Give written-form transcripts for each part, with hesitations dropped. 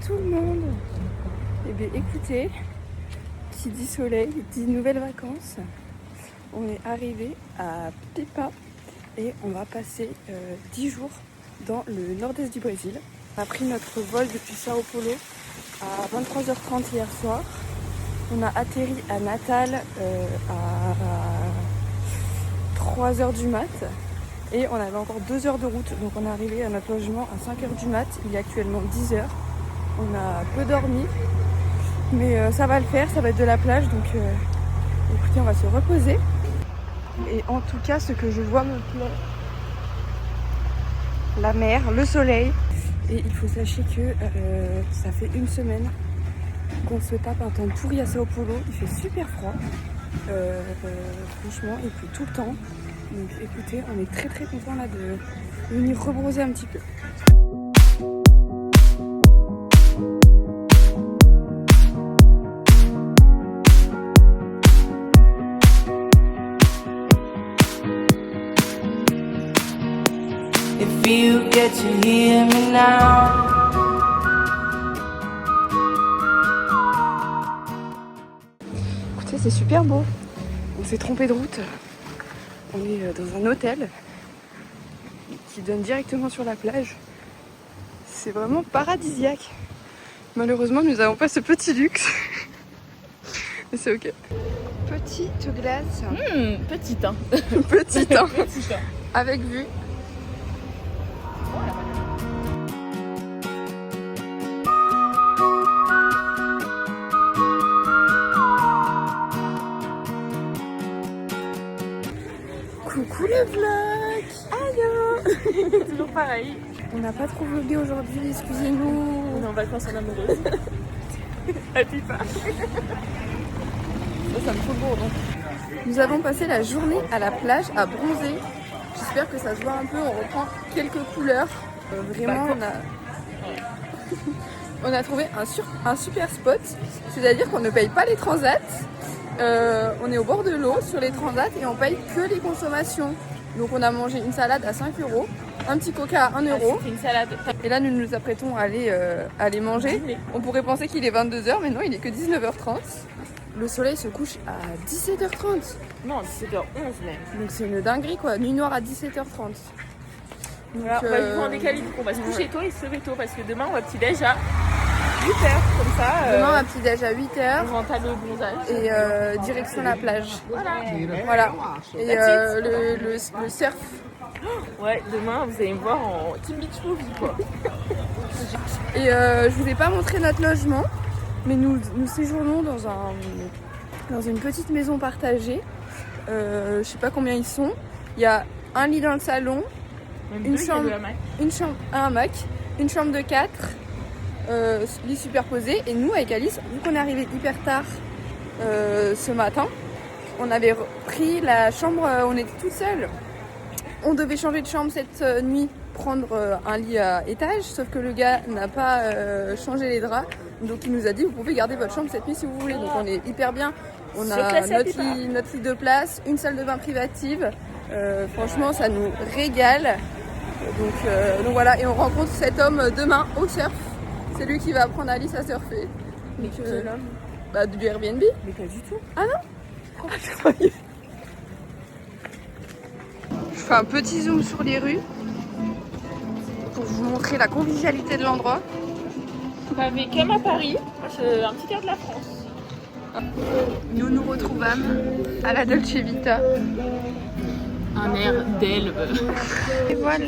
tout le monde. Eh bien écoutez, qui dit soleil, dit nouvelles vacances. On est arrivé à Pipa et on va passer 10 jours dans le nord-est du Brésil. On a pris notre vol depuis Sao Paulo à 23h30 hier soir. On a atterri à Natal à 3h du mat. Et on avait encore 2 heures de route, donc on est arrivé à notre logement à 5h du mat. Il est actuellement 10h. On a peu dormi, mais ça va le faire, ça va être de la plage, donc écoutez, on va se reposer. Et en tout cas, ce que je vois me plaît, la mer, le soleil. Et il faut sachez que ça fait une semaine qu'on se tape un temps pourri à Sao Paulo. Il fait super froid, franchement, il pleut tout le temps. Donc écoutez, on est très contents là de venir rebronzer un petit peu. If you get to hear me now. Écoutez, c'est super beau. On s'est trompé de route. On est dans un hôtel qui donne directement sur la plage. C'est vraiment paradisiaque. Malheureusement, nous n'avons pas ce petit luxe. Mais c'est ok. Petite glace. Petite, hein. Petite, hein. Petite, hein. Avec vue. Coucou le vlog. Aïe. Toujours pareil. On n'a pas trop vlogué aujourd'hui, excusez-nous. On est en vacances en amoureuse. Happy pas. Ça me fout le bourdon. Nous avons passé la journée à la plage à bronzer. J'espère que ça se voit un peu, on reprend quelques couleurs. Vraiment, on a trouvé un super spot. C'est-à-dire qu'on ne paye pas les transats. On est au bord de l'eau sur les transats et on paye que les consommations. Donc on a mangé une salade à 5 €, un petit coca à 1 €. C'était une salade. Et là nous nous apprêtons à aller manger. On pourrait penser qu'il est 22h, mais non, il est que 19h30. Le soleil se couche à 17h30. Non, 17h11 même. Donc c'est une dinguerie quoi, nuit noire à 17h30. Donc, Voilà, on va vivre en décalé, donc on va se coucher tôt et se lever tôt parce que demain on va petit-déj à 8h comme ça. Demain un petit déj à 8h. On rentre à le bronzage. Et direction la plage. Voilà. Et le surf. Ouais, demain vous allez me voir en Team Beach Movie quoi. Et je vous ai pas montré notre logement, mais nous séjournons dans une petite maison partagée. Je sais pas combien ils sont. Il y a un lit dans le salon, Même un hamac, une chambre de 4, lit superposé. Et nous avec Alice, vu qu'on est arrivé hyper tard ce matin, on avait pris la chambre, on était toutes seules. On devait changer de chambre cette nuit, prendre un lit à étage, sauf que le gars n'a pas changé les draps. Donc il nous a dit vous pouvez garder votre chambre cette nuit si vous voulez. Donc on est hyper bien. On a notre lit de place, une salle de bain privative. Franchement ça nous régale. Donc voilà, et on rencontre cet homme demain au surf. C'est lui qui va apprendre Alice à surfer. Mais quel homme? Bah du Airbnb. Mais pas du tout. Ah non. Je fais un petit zoom sur les rues pour vous montrer la convivialité de l'endroit. Pavé comme à Paris, c'est un petit air de la France. Nous nous retrouvâmes à la Dolce Vita. Un air d'Elbe. Et voilà.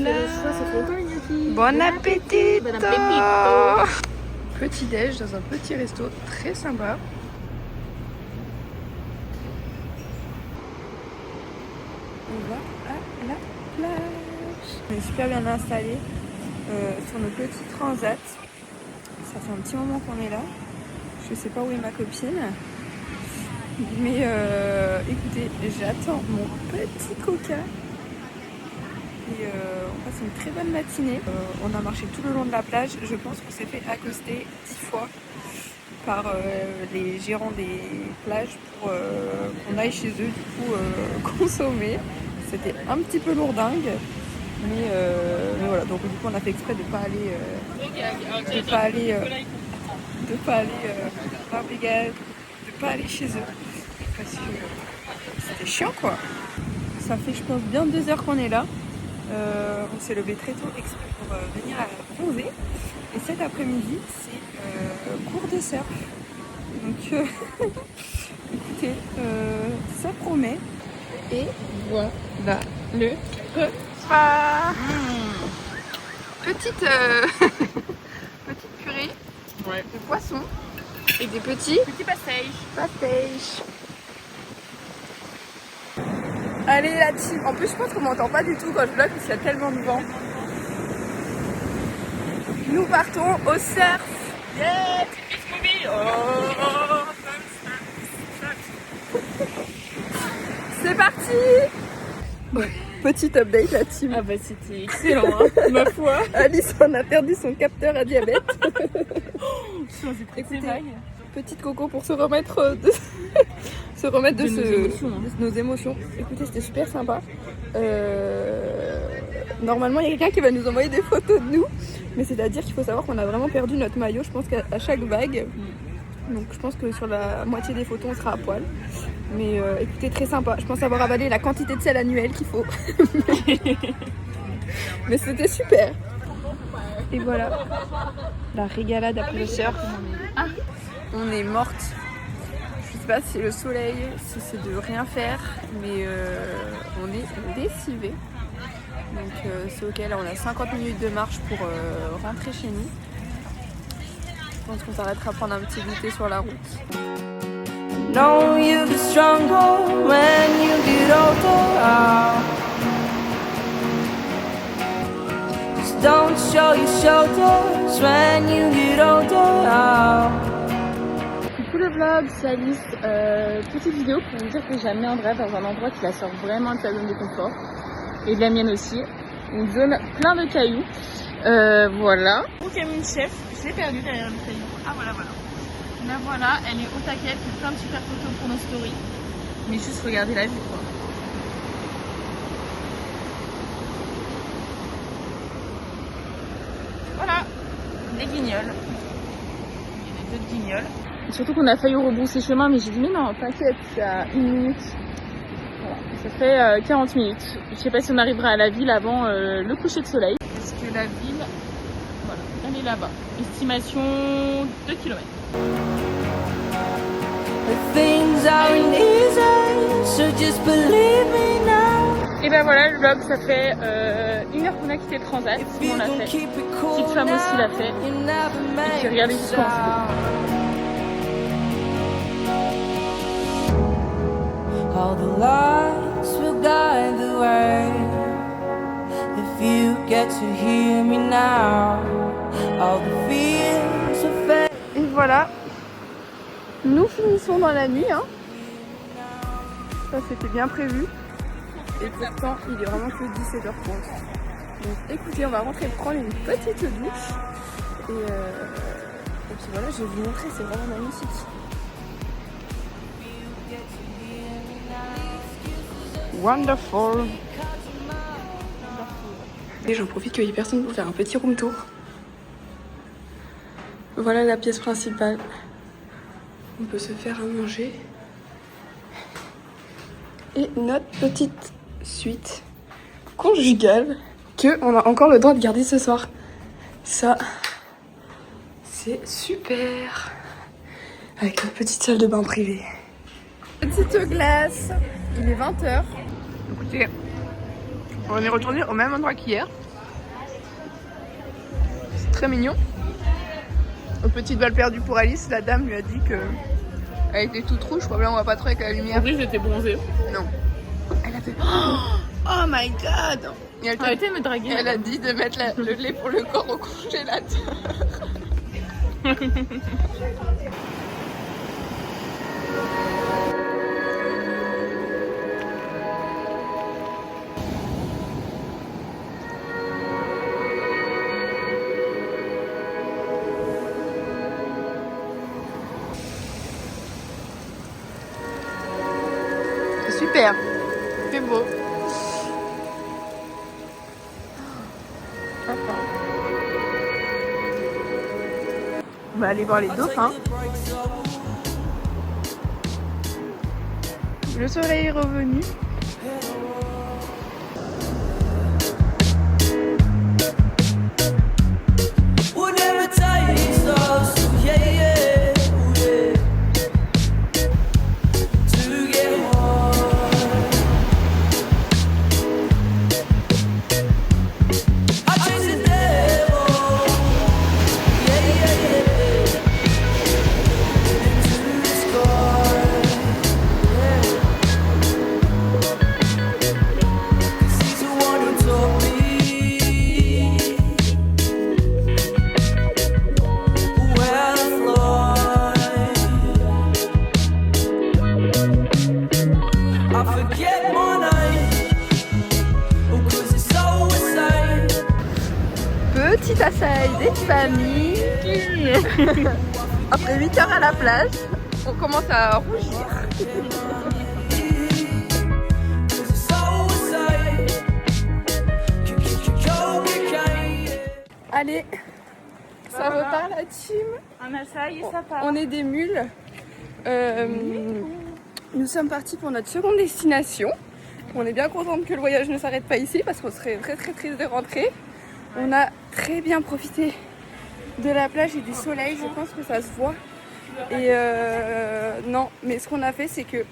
Bon appétit. Bon appétit. Petit déj dans un petit resto très sympa. On va à la plage. On est super bien installés sur nos petits transats. Ça fait un petit moment qu'on est là. Je sais pas où est ma copine. Mais écoutez, j'attends mon petit coca. Et on passe une très bonne matinée. On a marché tout le long de la plage. Je pense qu'on s'est fait accoster 10 fois par les gérants des plages pour qu'on aille chez eux du coup consommer. C'était un petit peu lourdingue. Mais voilà, donc du coup on a fait exprès de ne pas aller de pas aller à Brigade, de pas aller chez eux. Parce que c'était chiant quoi. Ça fait je pense bien 2 heures qu'on est là. On s'est levé très tôt exprès pour venir à bronzer. Et cet après-midi c'est cours de surf. Donc écoutez, ça promet. Et voilà le repas. Petite, petite purée de poisson et des petits pastéis. Allez la team. En plus je pense qu'on m'entend pas du tout quand je vlog parce qu'il y a tellement de vent. Nous partons au surf. Yeah, C'est parti. Petite update la team. ah bah c'était excellent, hein, ma foi. Alice en a perdu son capteur à diabète. Écoutez, Petite coco pour se remettre de, nos émotions. Écoutez, c'était super sympa. Normalement, il y a quelqu'un qui va nous envoyer des photos de nous. Mais c'est-à-dire qu'il faut savoir qu'on a vraiment perdu notre maillot, je pense qu'à chaque vague. Donc je pense que sur la moitié des photos, on sera à poil. Mais écoutez, très sympa. Je pense avoir avalé la quantité de sel annuel qu'il faut. Mais c'était super. Et voilà, la régalade après le surf. On est morte. Je sais pas si c'est le soleil, si c'est de rien faire, mais on est décivés. Donc c'est ok, là on a 50 minutes de marche pour rentrer chez nous. Je pense qu'on s'arrêtera prendre un petit goûter sur la route. Know you get stronger when you get older. Just don't show your shoulders when you get older. Coucou le vlog, c'est Alice. Petite vidéo pour vous dire que j'amènerai dans un endroit qui la sort vraiment de sa zone de confort. Et de la mienne aussi. Une zone plein de cailloux. Voilà. Donc Camille Chef, je l'ai perdue derrière le caillou. Ah voilà. La voilà, elle est au taquet, elle fait plein de super photos pour nos stories. Mais juste regardez la vue quoi. Voilà, des guignols. Il y a d'autres guignols. Et surtout qu'on a failli rebrousser chemin, mais j'ai dit mais non, t'inquiète, c'est à 1 minute. Voilà, ça fait 40 minutes. Je sais pas si on arrivera à la ville avant le coucher de soleil. Parce que la ville, voilà, elle est là-bas. Estimation 2 km. Things aren't easy, so just believe me now. Et ben voilà, le vlog, ça fait 1 heure qu'on a quitté le Transat. On l'a fait. Petite femme aussi l'a fait. Et puis regardez jusqu'en dessous. All the lights will guide the way. If you get to hear me now, all the fears are fade. Et voilà, nous finissons dans la nuit. Hein. Ça c'était bien prévu. Et pourtant il est vraiment que 17h30. Donc écoutez, on va rentrer prendre une petite douche. Et puis voilà, je vais vous montrer, c'est vraiment magnifique. Wonderful. Et j'en profite qu'il n'y ait personne pour faire un petit room tour. Voilà la pièce principale. On peut se faire à manger. Et notre petite suite conjugale que on a encore le droit de garder ce soir. Ça, c'est super. Avec une petite salle de bain privée. Petite glace. Il est 20h. Écoutez, on est retourné au même endroit qu'hier. C'est très mignon. Une petite balle perdue pour Alice. La dame lui a dit que elle était toute rouge. Probablement on va pas trop avec la lumière. En plus, j'étais bronzée. Non. Elle a fait oh my god. Et elle Arrêtez de me draguer. Elle a dit de mettre le lait pour le corps au congélateur. Super, c'est beau. va aller voir les dauphins. Le soleil est revenu. Petit assail des familles. Après 8 heures à la plage, on commence à rougir. Allez, ça repart la team. Un assail et ça part. On est des mules. Nous sommes partis pour notre seconde destination. On est bien contente que le voyage ne s'arrête pas ici parce qu'on serait très très triste de rentrer. On a très bien profité de la plage et du soleil, je pense que ça se voit. Et non, mais ce qu'on a fait, c'est que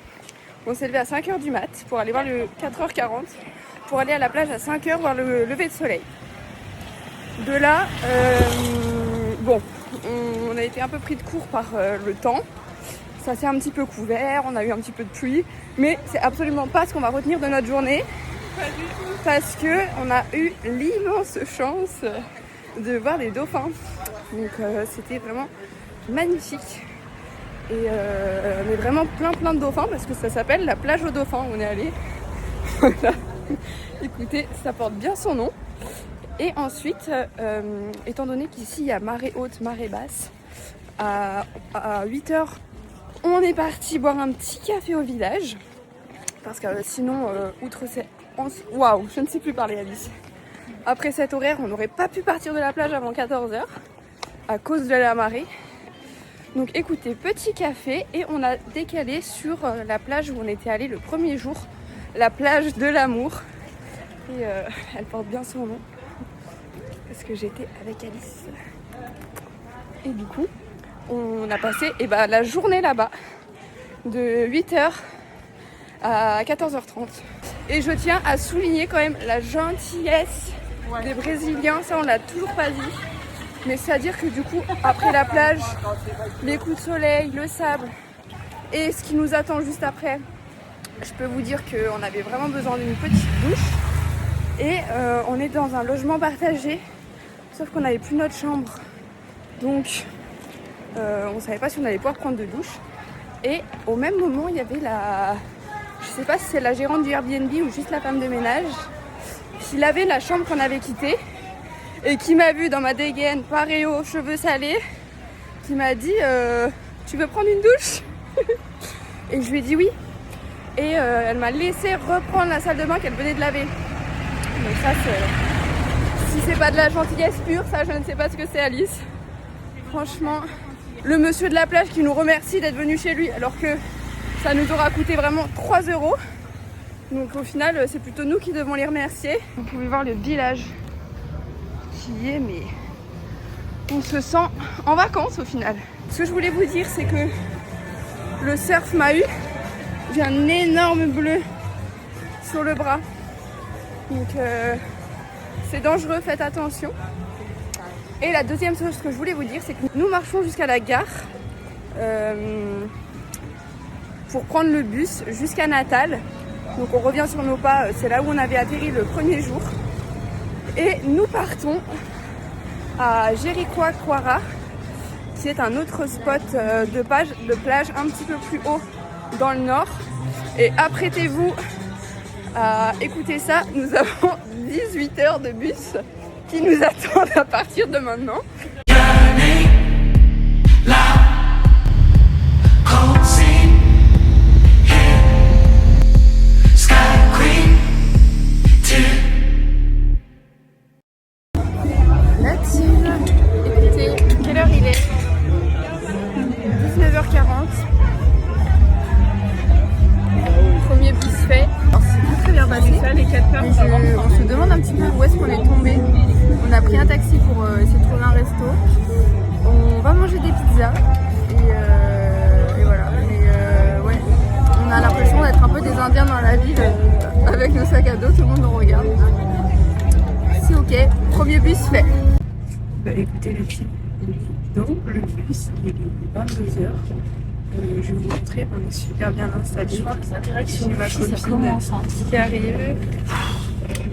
on s'est levé à 5h du mat pour aller voir le 4h40 pour aller à la plage à 5h voir le lever de soleil. De là, bon, on a été un peu pris de court par le temps. Ça s'est un petit peu couvert, on a eu un petit peu de pluie, mais c'est absolument pas ce qu'on va retenir de notre journée. Parce que on a eu l'immense chance de voir des dauphins. Donc c'était vraiment magnifique. Et on est vraiment plein de dauphins parce que ça s'appelle la plage aux dauphins où on est allé. Voilà. Écoutez, ça porte bien son nom. Et ensuite, étant donné qu'ici il y a marée haute, marée basse, à 8h, on est parti boire un petit café au village. Parce que sinon, outre ces... Waouh, je ne sais plus parler, Alice. Après cet horaire, on n'aurait pas pu partir de la plage avant 14h à cause de la marée. Donc écoutez, petit café et on a décalé sur la plage où on était allé le premier jour, la plage de l'amour. Et elle porte bien son nom parce que j'étais avec Alice. Et du coup, on a passé la journée là-bas de 8h à 14h30. Et je tiens à souligner quand même la gentillesse des Brésiliens, ça on l'a toujours pas dit. Mais c'est-à-dire que du coup, après la plage, les coups de soleil, le sable et ce qui nous attend juste après, je peux vous dire qu'on avait vraiment besoin d'une petite douche. Et on est dans un logement partagé, sauf qu'on n'avait plus notre chambre. Donc on savait pas si on allait pouvoir prendre de douche. Et au même moment, il y avait je sais pas si c'est la gérante du Airbnb ou juste la femme de ménage qui lavait la chambre qu'on avait quittée et qui m'a vu dans ma dégaine, paréo, cheveux salés, qui m'a dit tu veux prendre une douche? Et je lui ai dit oui. Et elle m'a laissé reprendre la salle de bain qu'elle venait de laver. Donc ça, si c'est pas de la gentillesse pure, ça je ne sais pas ce que c'est, Alice. Franchement, le monsieur de la plage qui nous remercie d'être venu chez lui alors que ça nous aura coûté vraiment 3 €. Donc au final, c'est plutôt nous qui devons les remercier. Vous pouvez voir le village qui est, mais on se sent en vacances au final. Ce que je voulais vous dire, c'est que le surf m'a eu. J'ai un énorme bleu sur le bras. Donc c'est dangereux, faites attention. Et la deuxième chose que je voulais vous dire, c'est que nous marchons jusqu'à la gare pour prendre le bus jusqu'à Natal. Donc on revient sur nos pas, c'est là où on avait atterri le premier jour. Et nous partons à Jericoacoara, qui est un autre spot de plage un petit peu plus haut dans le nord. Et apprêtez-vous à écouter ça, nous avons 18 heures de bus qui nous attendent à partir de maintenant. La team, écoutez, quelle heure il est? qu'on est tombé. On a pris un taxi pour essayer de trouver un resto. On va manger des pizzas et voilà. Mais ouais, on a l'impression d'être un peu des Indiens dans la ville avec nos sacs à dos, tout le monde nous regarde. C'est ok, premier bus fait. Bah écoutez les filles, donc le bus il est 22h. Je vais vous montrer, on est super bien installés. Je crois que ça dirait que j'ai ma copine qui arrive.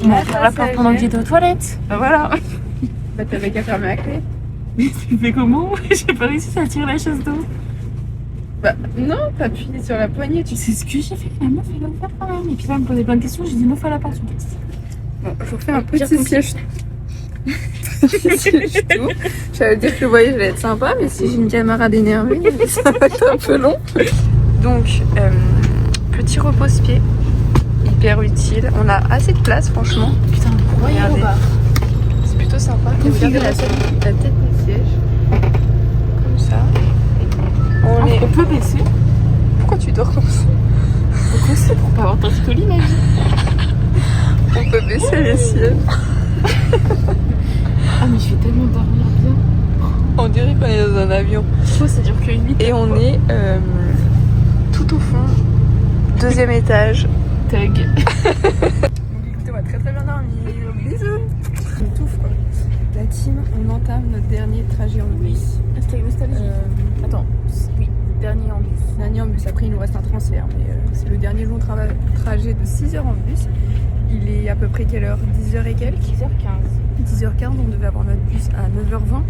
On va faire la porte pendant que j'étais aux toilettes. Bah voilà. Bah t'avais qu'à fermer la clé. Mais tu fais comment? J'ai pas réussi à tirer la chaise d'eau. Bah non, t'appuies sur la poignée. Tu sais ce que j'ai fait? La meuf elle va me faire quand même. Et puis là elle me posait plein de questions, j'ai dit meuf à la porte. Bon, je vous fais un petit siège. Tout. J'allais dire que le voyage allait être sympa, mais si j'ai une camarade énervée, ça va être un peu long. Donc, petit repose-pied, hyper utile. On a assez de place, franchement. Putain, regardez. C'est plutôt sympa. Et regardez la tête des sièges. Comme ça. On peut baisser. Pourquoi tu dors comme ça? Pourquoi c'est pour pas avoir ton colis, ma vie? On peut baisser les sièges. Ah mais je vais tellement dormir bien. On dirait qu'on est dans un avion. Pourquoi ça dure que 8 et on est tout au fond, 2e étage. Tug. Donc écoutez, on va très bien dormir. Bisous. On touffe quoi. La team, on entame notre dernier trajet en bus. Attends, oui, dernier en bus. Dernier en bus, après il nous reste un transfert, mais c'est le dernier long trajet de 6 heures en bus. Il est à peu près quelle heure? 10h et quelques? 10h15. 10h15, on devait avoir notre bus à 9h20.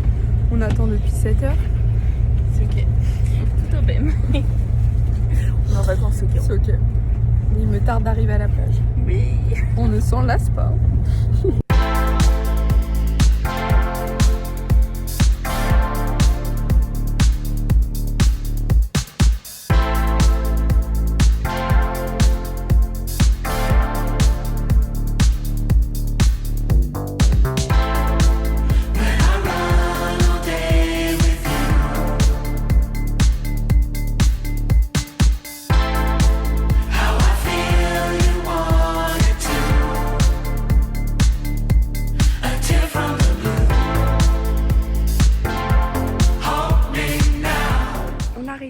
On attend depuis 7h. C'est ok. Tout au même. On est en vacances, ok. C'est ok. Il me tarde d'arriver à la plage. Oui. On ne s'en lasse pas.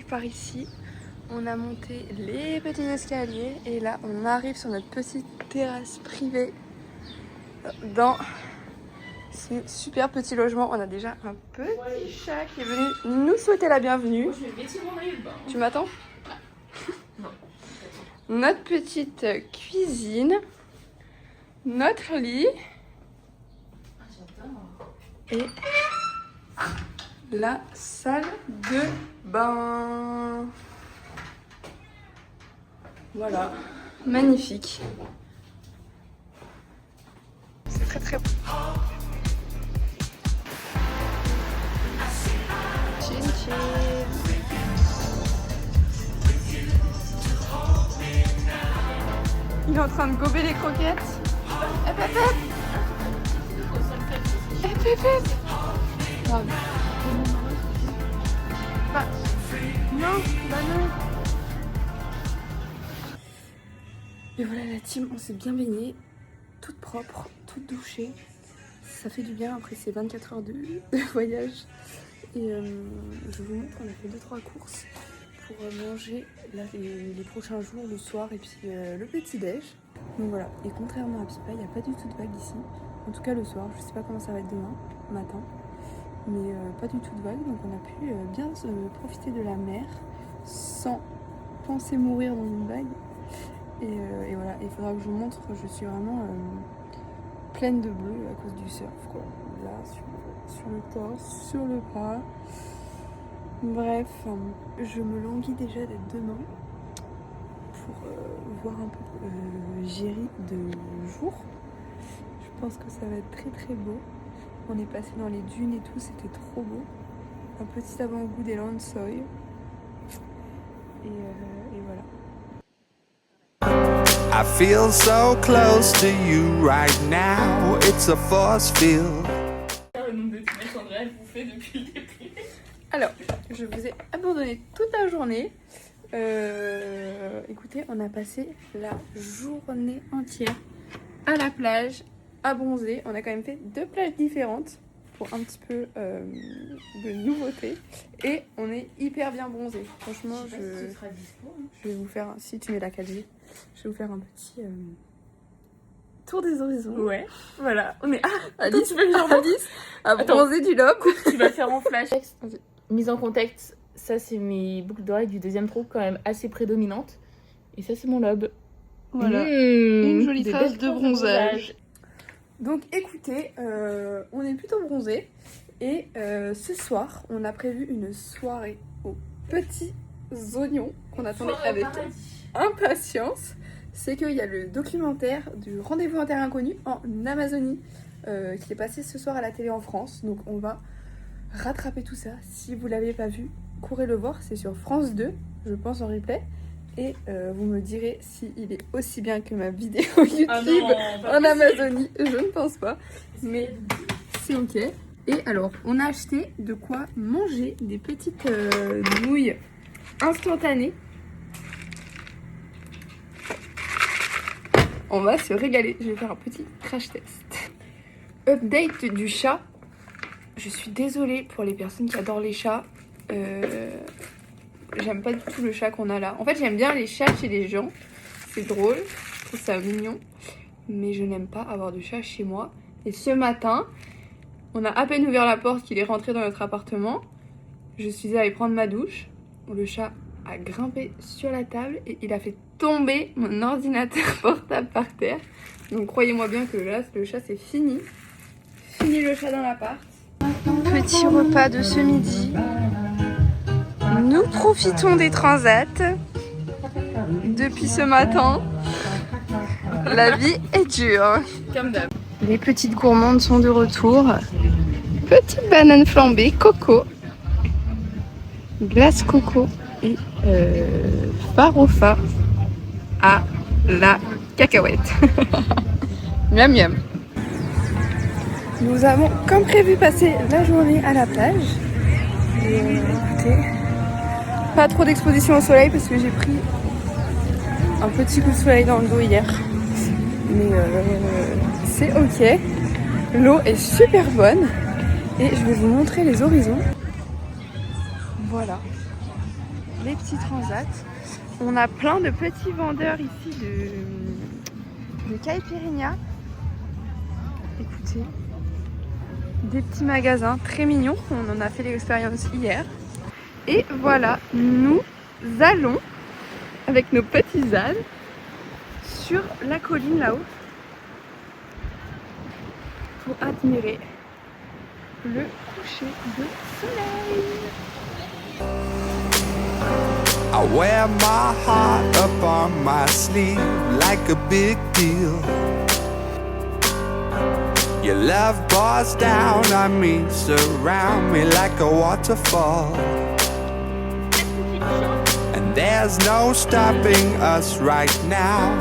Par ici, on a monté les petits escaliers et là on arrive sur notre petite terrasse privée dans ce super petit logement. On a déjà un petit chat qui est venu nous souhaiter la bienvenue. Tu m'attends? Non. Notre petite cuisine, notre lit et la salle de bain. Voilà, magnifique. C'est très très beau. Chin chin. Il est en train de gober les croquettes. Hep hep hep. Hep hep hep. Grave. Bah, non, bah non. Et voilà la team, on s'est bien baigné, toute propre, toute douchée. Ça fait du bien après ces 24 heures de voyage. Et je vous montre, on a fait 2-3 courses pour manger là, les prochains jours, le soir et puis le petit déj. Donc voilà, et contrairement à Pipa, il n'y a pas du tout de vague ici. En tout cas le soir, je sais pas comment ça va être demain matin. Mais pas du tout de vague, donc on a pu bien profiter de la mer sans penser mourir dans une vague. Et voilà, il faudra que je vous montre, je suis vraiment pleine de bleu à cause du surf quoi. Là, sur le torse, sur le bras. Bref, je me languis déjà d'être demain pour voir un peu Géry de jour. Je pense que ça va être très très beau. On est passé dans les dunes et tout, c'était trop beau. Un petit avant-goût des Landsoi. Et voilà. I feel so close to you right now. It's a force field. Le nombre de trimestres Andrea elle vous fait depuis le début. Alors, je vous ai abandonné toute la journée. Écoutez, on a passé la journée entière à la plage à bronzer. On a quand même fait 2 plages différentes pour un petit peu de nouveauté. Et on est hyper bien bronzé. Franchement, je vais vous faire, si tu mets la 4G, je vais vous faire un petit tour des horizons. Ouais, voilà. On est... Alice, tu veux que j'en Alice à bronzer du lobe. Tu vas faire en flash. Mise en contexte, ça c'est mes boucles d'oreilles du deuxième trou quand même assez prédominantes. Et ça c'est mon lobe. Voilà, une jolie des trace belles de traces bronzage. Donc écoutez, on est plutôt bronzé. Et ce soir, on a prévu une soirée aux petits oignons qu'on attendait avec impatience. C'est qu'il y a le documentaire du Rendez-vous en Terre Inconnue en Amazonie qui est passé ce soir à la télé en France. Donc on va rattraper tout ça. Si vous l'avez pas vu, courez le voir. C'est sur France 2, je pense en replay. Et vous me direz s'il est aussi bien que ma vidéo YouTube en Amazonie. Je ne pense pas, mais c'est ok. Et alors, on a acheté de quoi manger des petites nouilles instantanées. On va se régaler. Je vais faire un petit crash test. Update du chat. Je suis désolée pour les personnes qui adorent les chats. J'aime pas du tout le chat qu'on a là. En fait, j'aime bien les chats chez les gens. C'est drôle. Je trouve ça mignon. Mais je n'aime pas avoir de chat chez moi. Et ce matin, on a à peine ouvert la porte qu'il est rentré dans notre appartement. Je suis allée prendre ma douche. Le chat a grimpé sur la table et il a fait tomber mon ordinateur portable par terre. Donc croyez-moi bien que là, le chat c'est fini. Fini le chat dans l'appart. Petit repas de ce midi. Nous profitons des transats depuis ce matin. La vie est dure. Comme d'hab. Les petites gourmandes sont de retour. Petite banane flambée, coco, glace coco et farofa à la cacahuète. Miam miam. Nous avons comme prévu passé la journée à la plage. Et écoutez, pas trop d'exposition au soleil parce que j'ai pris un petit coup de soleil dans le dos hier. Mais c'est ok. L'eau est super bonne. Et je vais vous montrer les horizons. Voilà. Les petits transats. On a plein de petits vendeurs ici de caipirinha. Écoutez. Des petits magasins très mignons. On en a fait l'expérience hier. Et voilà, nous allons avec nos petits ânes sur la colline là-haut pour admirer le coucher de soleil. I wear my heart up on my sleeve like a big deal. Your love pours down on me, surround me like a waterfall. And there's no stopping us right now.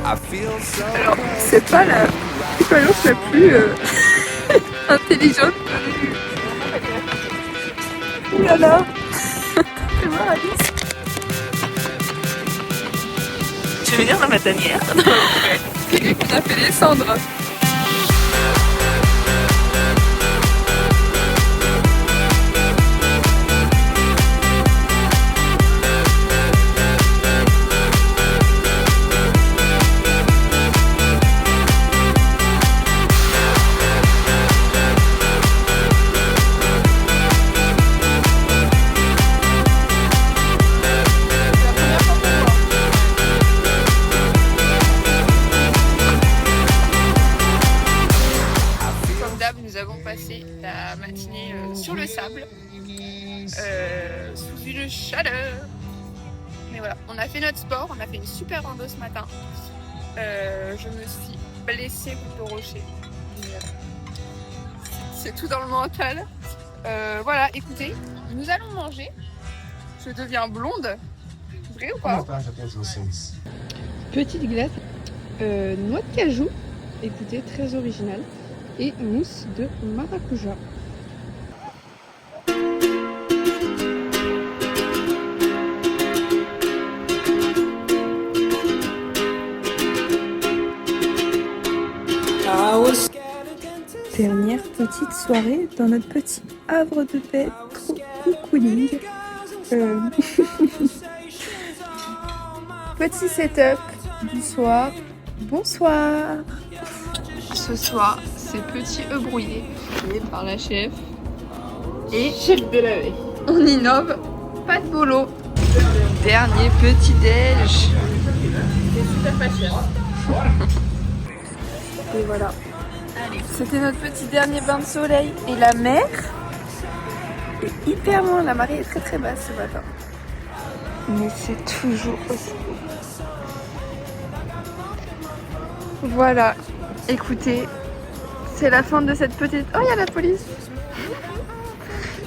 I feel so. Alors, c'est pas la expérience la plus intelligente. Ouh là là. Fais voir Alice. Tu veux venir dans ma tanière? C'est lui qu'on a fait descendre. Nous avons passé la matinée sur le sable, sous une chaleur. Mais voilà, on a fait notre sport, on a fait une super rando ce matin. Je me suis blessée contre le rocher. C'est tout dans le mental. Voilà, écoutez, nous allons manger. Je deviens blonde. Vrai ou pas? Petite glace, noix de cajou. Écoutez, très original. Et mousse de maracuja. I was Dernière petite soirée dans notre petit havre de paix, trop cocooning. Petit setup du soir. Bonsoir. Ce soir, c'est petit œuf brouillé fait par la chef. Et chef de la veille. On innove, pas de bolo. Dernier petit déj. C'est super pas cher. Et voilà. C'était notre petit dernier bain de soleil. Et la mer est hyper loin. La marée est très très basse ce matin. Mais c'est toujours aussi beau. Voilà. Écoutez, c'est la fin de cette petite... Oh, il y a la police.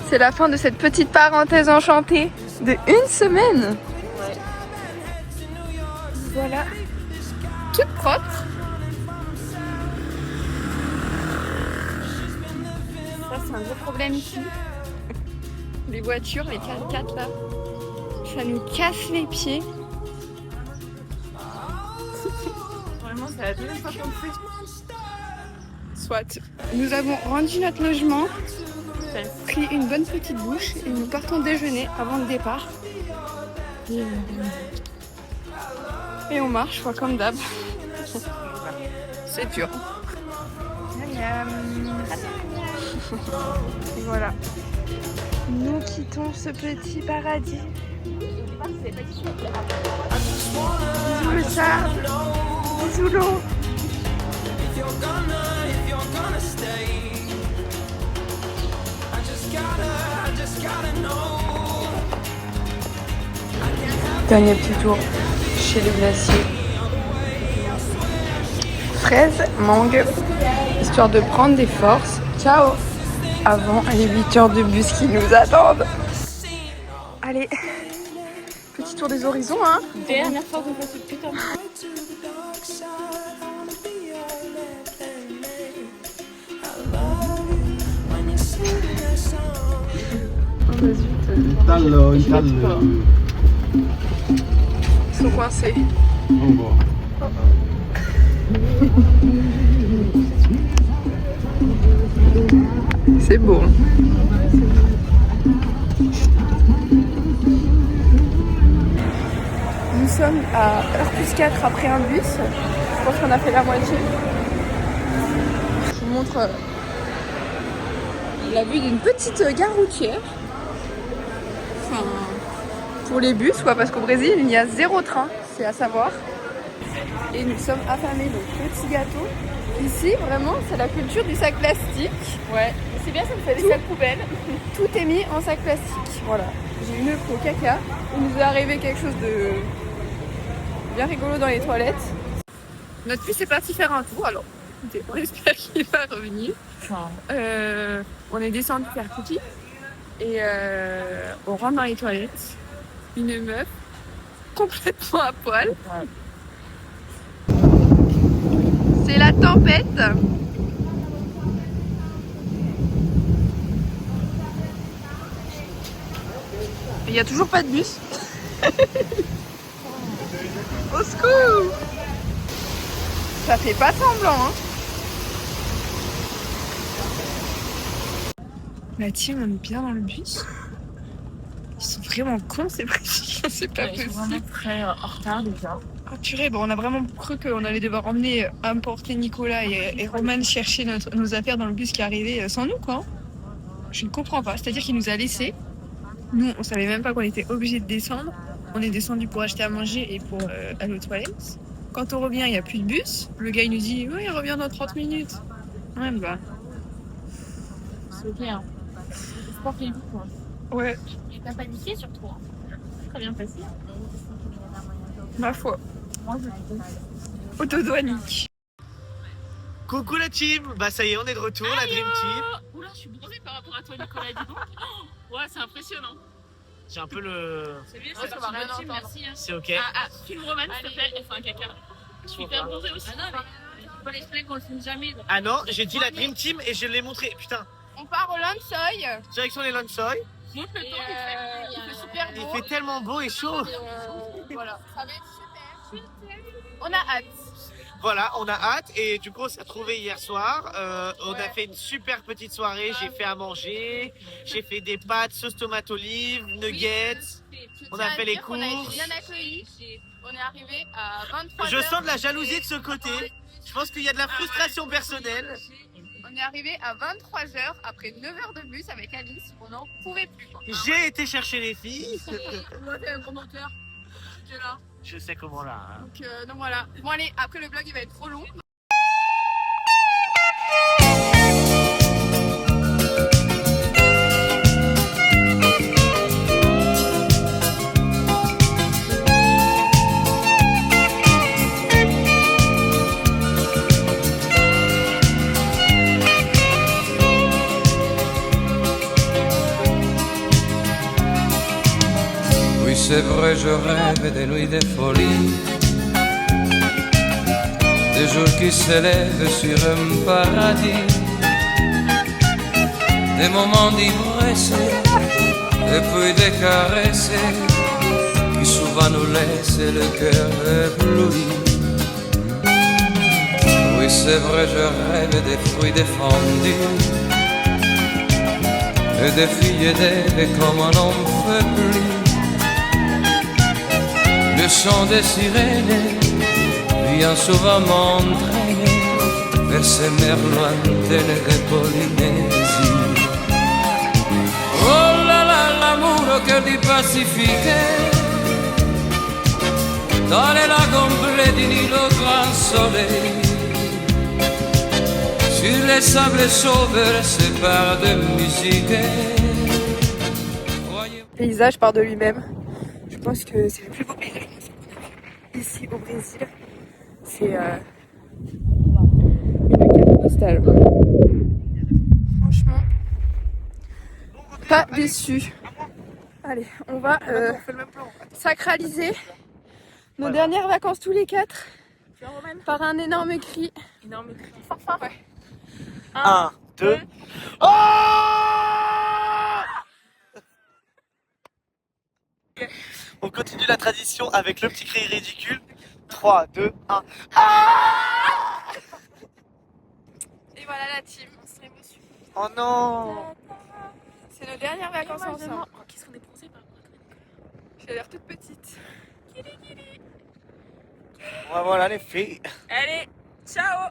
C'est la fin de cette petite parenthèse enchantée de une semaine. Ouais. Voilà. Toute propre. Ça, c'est un gros problème ici. Les voitures, les 4x4 là, ça nous casse les pieds. Vraiment, c'est la deuxième fois qu'on le fait. Soit. Nous avons rendu notre logement, pris une bonne petite douche et nous partons déjeuner avant le départ. Et on marche, quoi, comme d'hab. C'est dur. Et voilà. Nous quittons ce petit paradis. Bisous le sable. Bisous l'eau. Dernier petit tour chez le glacier. Fraises, mangue, histoire de prendre des forces. Ciao! Avant les 8 heures de bus qui nous attendent. Allez, petit tour des horizons, hein. Dernière fois qu'on fait ce putain de... Intallo, intallo. Ils sont coincés. C'est beau. Nous sommes à Heure+4 après un bus. Je pense qu'on a fait la moitié. Je vous montre la vue d'une petite gare routière. Enfin, pour les bus, quoi, parce qu'au Brésil, il y a 0 train, c'est à savoir. Et nous sommes affamés, donc petit gâteau. Ici, vraiment, c'est la culture du sac plastique. Ouais, c'est bien, ça me fait des sacs poubelles. Tout est mis en sac plastique. Voilà. J'ai une au caca. Il nous est arrivé quelque chose de bien rigolo dans les toilettes. Notre bus est parti faire un tour, alors écoutez, on espère qu'il va revenir. On est descendu faire pipi et on rentre dans les toilettes. Une meuf complètement à poil. C'est la tempête. Il n'y a toujours pas de bus. Au secours! Ça fait pas semblant, hein. La team, on est bien dans le bus. Ils sont vraiment cons, ces Brésiliens, c'est pas possible. Ils sont vraiment très en retard déjà. Oh purée, bon, on a vraiment cru qu'on allait devoir emmener, importer Nicolas et Roman chercher nos affaires dans le bus qui arrivait sans nous, quoi. Je ne comprends pas, c'est-à-dire qu'il nous a laissés. Nous, on savait même pas qu'on était obligés de descendre. On est descendu pour acheter à manger et pour aller aux toilettes. Quand on revient, il n'y a plus de bus. Le gars, il nous dit « Ouais, il revient dans 30 minutes. » Ouais, bah... C'est ok, hein. Je porte les bouts, quoi. Ouais, T'as paniqué surtout, hein. Très bien passé. ma foi. Moi, je l'ai Autodouanique. Coucou la team, bah ça y est, on est de retour, la Dream Team. Oula, je suis bronzée par rapport à toi, Nicolas, dis donc. Ouais, c'est impressionnant. J'ai un peu le... C'est bien, c'est parti, bonne team, merci. Hein. C'est ok. Filme Roman, s'il te plaît, elle fait un caca. Je suis hyper bronzée aussi. Ah non, mais faut pas l'expliquer qu'on le filme jamais. Donc. Ah non, j'ai dit la Dream Team et je l'ai montré. Putain, On part au Lansoy. direction les Lansoy. Montre le temps qu'il Il fait super Il beau. fait tellement beau et chaud. Voilà, ça va être super. On a hâte. Voilà, on a hâte et du coup on s'est retrouvés hier soir. On a fait une super petite soirée. J'ai fait à manger, j'ai fait des pâtes, sauce tomate olive, nuggets. On a fait les courses. On a été bien accueillis. On est arrivé à 23h. Je sens de la jalousie de ce côté. Je pense qu'il y a de la frustration personnelle. On est arrivé à 23h après 9h de bus avec Alice. On n'en pouvait plus. J'ai été chercher les filles. Moi, t'es un bon moteur. J'étais là. Je sais comment là. Hein. Donc voilà. Bon allez, après le vlog il va être trop long. Oui, c'est vrai, je rêve des nuits de folie, des jours qui s'élèvent sur un paradis, des moments d'ivresse et puis des caresses qui souvent nous laissent le cœur ébloui. Oui, c'est vrai, je rêve des fruits défendus et des filles d'Ève comme on n'en peut plus. Le chant des sirènes vient souvent m'entraîner vers ces mers lointaines de Polynésie. Oh là là, l'amour au cœur du Pacifique, dans les lacs ombrés du Nil au grand soleil, sur les sables sauveurs se parle de musique. Le paysage part de lui-même. Je pense que c'est le plus beau paysage ici au Brésil. C'est une carte postale. Franchement, pas déçu. Allez, on va sacraliser nos dernières vacances tous les quatre par un énorme cri. Énorme cri. Ouais. 1, 2. Oh! On continue la tradition avec le petit cri ridicule. 3, 2, 1. Et voilà la team. Oh non! C'est nos dernières vacances ensemble. Qui sont des bronzés par contre. J'ai l'air toute petite. Voilà les filles. Allez, ciao.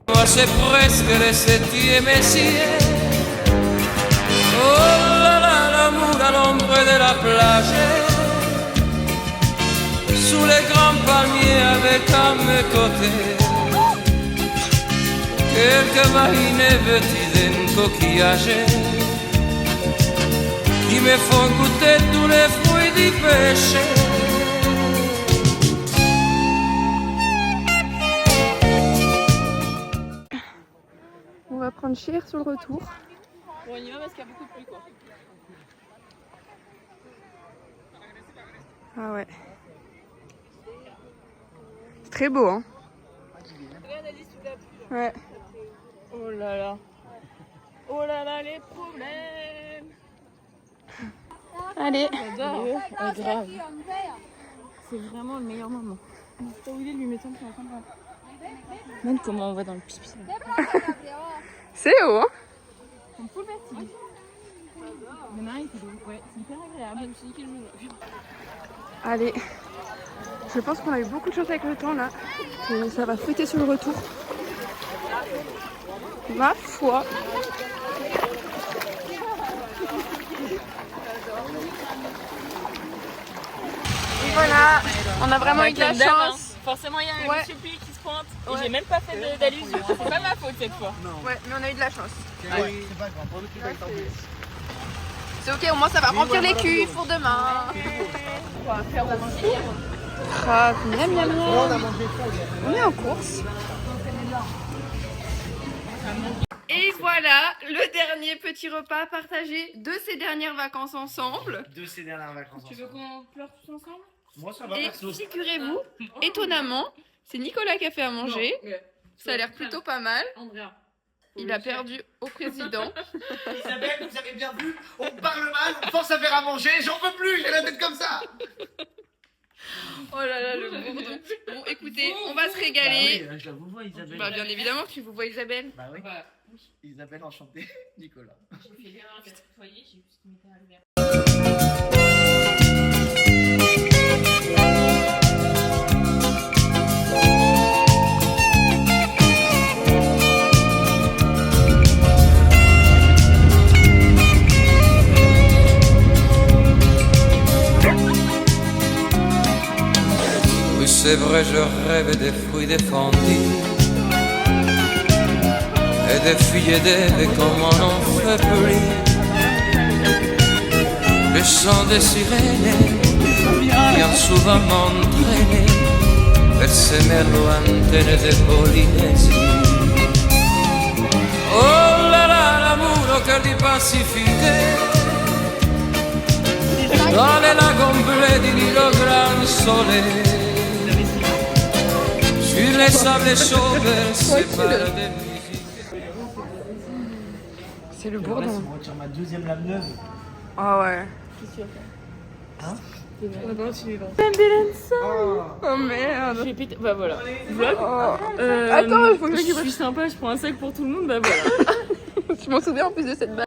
Moi c'est presque le 7e ciel. Oh là là, l'amour à l'ombre de la plage, sous les grands palmiers avec à mes côtés quelques marines vêtues d'un coquillage qui me font goûter tous les fruits du péché. On va prendre cher sur le retour. Bon, on y va parce qu'il y a beaucoup de pluie quoi. Ah ouais. C'est très beau hein. Regarde Alice sous la pluie. Ouais. Oh là là. Oh là là, les problèmes. Allez. J'adore. Oh, grave. C'est vraiment le meilleur moment. T'as oublié de lui mettre un peu en caméra. Même comment on va dans le pipi. C'est haut hein. On peut le mettre. Il y en a un qui est ouais, c'est hyper agréable. Je me suis dit qu'il me... Allez. Je pense qu'on a eu beaucoup de chance avec le temps là. Et ça va fruiter sur le retour. Ma foi. Et voilà, on a vraiment eu de la chance. Forcément, il y a un Ouais. monsieur pluie qui se pointe. Et j'ai même pas fait d'allusion. C'est pas ma faute cette fois. Ouais, mais on a eu de la chance. Oui, c'est pas grave. On occupe avec C'est ok, au moins ça va remplir les culs pour demain. Ah, miam miam miam. On est en course. Et voilà, le dernier petit repas partagé de ces dernières vacances ensemble. De ces dernières vacances. Tu veux qu'on pleure tous ensemble? Moi ça va Et perso. figurez-vous, étonnamment, c'est Nicolas qui a fait à manger. Ça a l'air plutôt pas mal. Andrea. Il a perdu au président. Isabelle, vous avez bien vu, on parle mal, on pense à faire à manger, j'en peux plus, j'ai la tête comme ça. Oh là là, le bourdon. Bon, écoutez, on va se régaler. Je la vous vois, Isabelle. Bah, bien évidemment que tu vous vois Isabelle. Bah oui. Isabelle, enchantée. Nicolas. J'ai fait l'erreur de tutoyer, j'ai vu ce qui m'était arrivé. Oui, c'est vrai, je rêve des fruits défendus et des filles et des comme on n'en fait plus. Le chant des sirènes vient souvent m'entraîner vers ces mers lointaines de Polynésie. Oh là là, l'amour au cœur du Pacifique, dans les lagons bleus du Nil au grand soleil, sur les sables chauves, c'est pas de musique. C'est le bourdon. On retire ma deuxième lame neuve. Ah ouais. Hein? Oh merde. J'ai pété. Bah voilà. Vlog. Attends, il faut que je suis sympa, je prends un sac pour tout le monde. Bah voilà. Je m'en souviens en plus de cette balle.